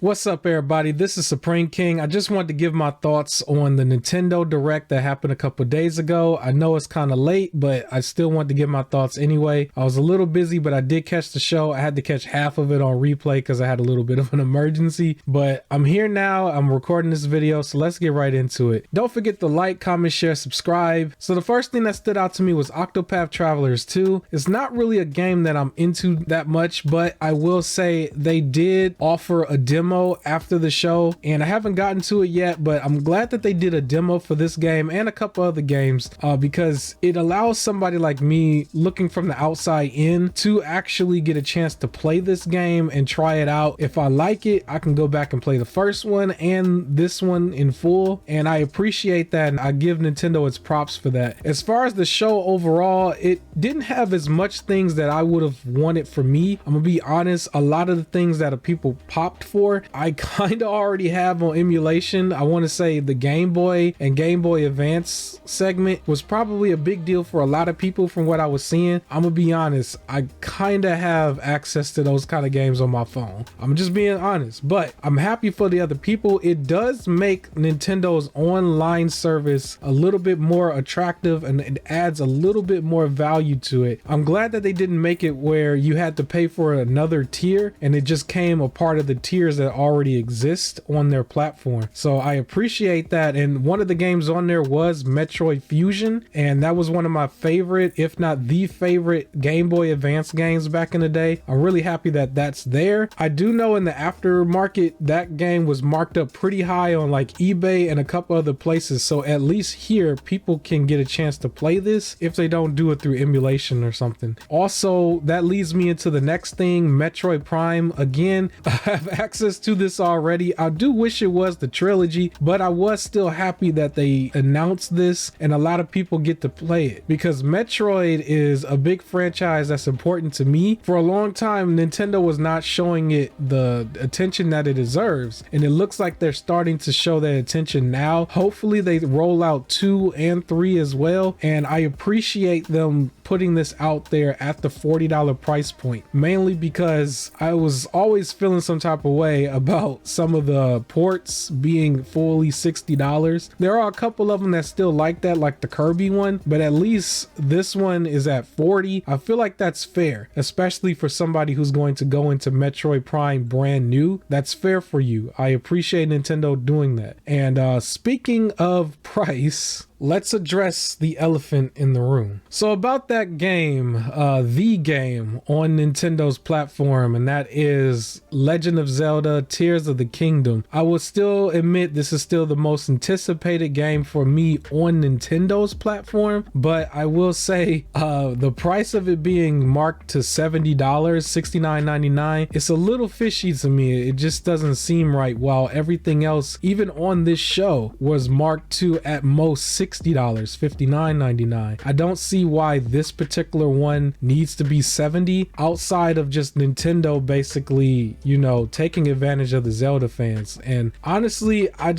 What's up, everybody? This is Supreme King. I just wanted to give my thoughts on the Nintendo Direct that happened a couple days ago. I know it's kind of late, but I still want to give my thoughts anyway. I was a little busy, but I did catch the show. I had to catch half of it on replay because I had a little bit of an emergency, but I'm here now. I'm recording this video, so let's get right into it. Don't forget to like, comment, share, subscribe. So the first thing that stood out to me was Octopath Travelers 2. It's not really a game that I'm into that much, but I will say they did offer a demo after the show, and I haven't gotten to it yet, but I'm glad that they did a demo for this game and a couple other games because it allows somebody like me looking from the outside in to actually get a chance to play this game and try it out. If I like it, I can go back and play the first one and this one in full, and I appreciate that, and I give Nintendo its props for that. As far as the show overall, it didn't have as much things that I would have wanted for me. I'm gonna be honest, a lot of the things that people popped for I kind of already have on emulation. I want to say the Game Boy and Game Boy Advance segment was probably a big deal for a lot of people from what I was seeing. I'm gonna be honest, I kind of have access to those kind of games on my phone. I'm just being honest, but I'm happy for the other people. It does make Nintendo's online service a little bit more attractive, and it adds a little bit more value to it. I'm glad that they didn't make it where you had to pay for another tier and it just came a part of the tiers that already exist on their platform. So I appreciate that. And one of the games on there was Metroid Fusion, and that was one of my favorite, if not the favorite, Game Boy Advance games back in the day. I'm really happy that that's there. I do know in the aftermarket that game was marked up pretty high on like eBay and a couple other places, so at least here people can get a chance to play this if they don't do it through emulation or something. Also, that leads me into the next thing, Metroid Prime. Again, I have access to this already. I do wish it was the trilogy, but I was still happy that they announced this and a lot of people get to play it because Metroid is a big franchise that's important to me. For a long time, Nintendo was not showing it the attention that it deserves, and it looks like they're starting to show that attention now. Hopefully they roll out 2 and 3 as well, and I appreciate them putting this out there at the $40 price point, mainly because I was always feeling some type of way about some of the ports being fully $60. There are a couple of them that still like that, like the Kirby one, but at least this one is at $40. I feel like that's fair, especially for somebody who's going to go into Metroid Prime brand new. That's fair for you. I appreciate Nintendo doing that. And speaking of price, let's address the elephant in the room. So about that game, the game on Nintendo's platform, and that is Legend of Zelda Tears of the Kingdom. I will still admit this is still the most anticipated game for me on Nintendo's platform, but I will say the price of it being marked to $70, $69.99, it's a little fishy to me. It just doesn't seem right, while everything else, even on this show, was marked to at most $60, $59.99. I don't see why this particular one needs to be $70 outside of just Nintendo basically, you know, taking advantage of the Zelda fans. And honestly, I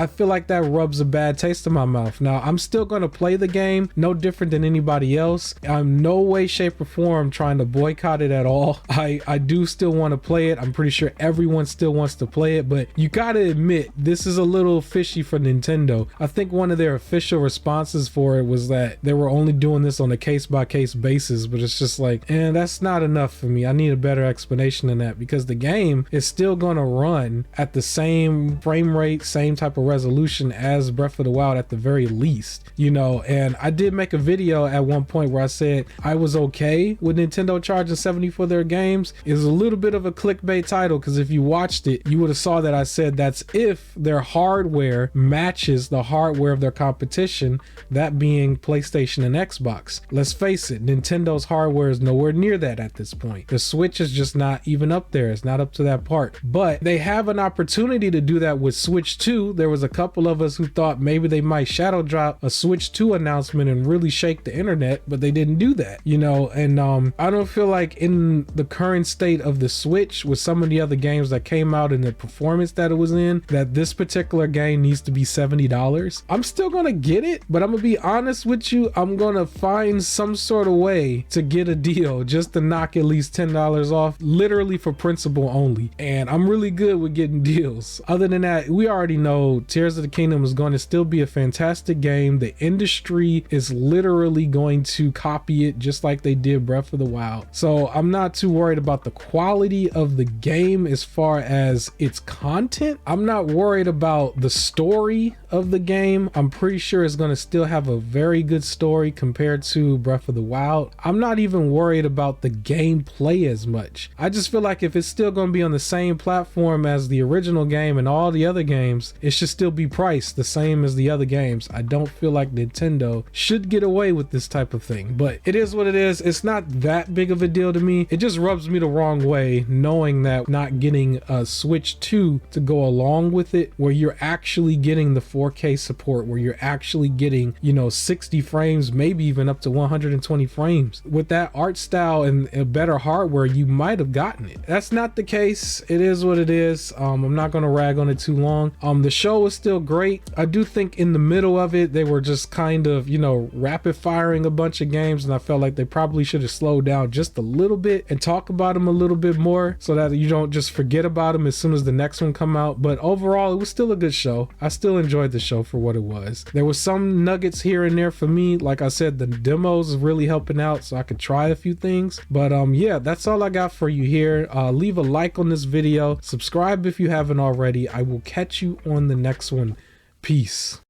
feel like that rubs a bad taste in my mouth. Now, I'm still going to play the game, no different than anybody else. I'm no way, shape, or form trying to boycott it at all. I do still want to play it. I'm pretty sure everyone still wants to play it, but you got to admit, this is a little fishy for Nintendo. I think one of their official responses for it was that they were only doing this on a case-by-case basis, but it's just like, that's not enough for me. I need a better explanation than that, because the game is still going to run at the same frame rate, same type of resolution as Breath of the Wild at the very least, you know. And I did make a video at one point where I said I was okay with Nintendo charging $70 for their games. It's a little bit of a clickbait title, because if you watched it, you would have saw that I said that's if their hardware matches the hardware of their competition, that being PlayStation and Xbox. Let's face it, Nintendo's hardware is nowhere near that at this point. The Switch is just not even up there. It's not up to that part, but they have an opportunity to do that with Switch 2. There was a couple of us who thought maybe they might shadow drop a Switch 2 announcement and really shake the internet, but they didn't do that, you know. And I don't feel like in the current state of the Switch, with some of the other games that came out and the performance that it was in, that this particular game needs to be $70. I'm still gonna get it, but I'm gonna be honest with you, I'm gonna find some sort of way to get a deal just to knock at least $10 off, literally for principal only. And I'm really good with getting deals. Other than that, we already know Tears of the Kingdom is going to still be a fantastic game. The industry is literally going to copy it just like they did Breath of the Wild. So I'm not too worried about the quality of the game as far as its content. I'm not worried about the story of the game. I'm pretty sure it's going to still have a very good story compared to Breath of the Wild. I'm not even worried about the gameplay as much. I just feel like if it's still going to be on the same platform as the original game and all the other games, it should still be priced the same as the other games. I don't feel like Nintendo should get away with this type of thing, but it is what it is. It's not that big of a deal to me. It just rubs me the wrong way knowing that not getting a Switch 2 to go along with it, where you're actually getting the 4K support, where you're actually getting, you know, 60 frames, maybe even up to 120 frames. With that art style and a better hardware, you might have gotten it. That's not the case. It is what it is. I'm not going to rag on it too long. The show was still great. I do think in the middle of it, they were just kind of, you know, rapid firing a bunch of games, and I felt like they probably should have slowed down just a little bit and talk about them a little bit more so that you don't just forget about them as soon as the next one come out. But overall, it was still a good show. I still enjoyed the show for what it was. There was some nuggets here and there for me. Like I said, the demos is really helping out so I could try a few things. But yeah, that's all I got for you here. Leave a like on this video. Subscribe if you haven't already. I will catch you on the next one. Peace.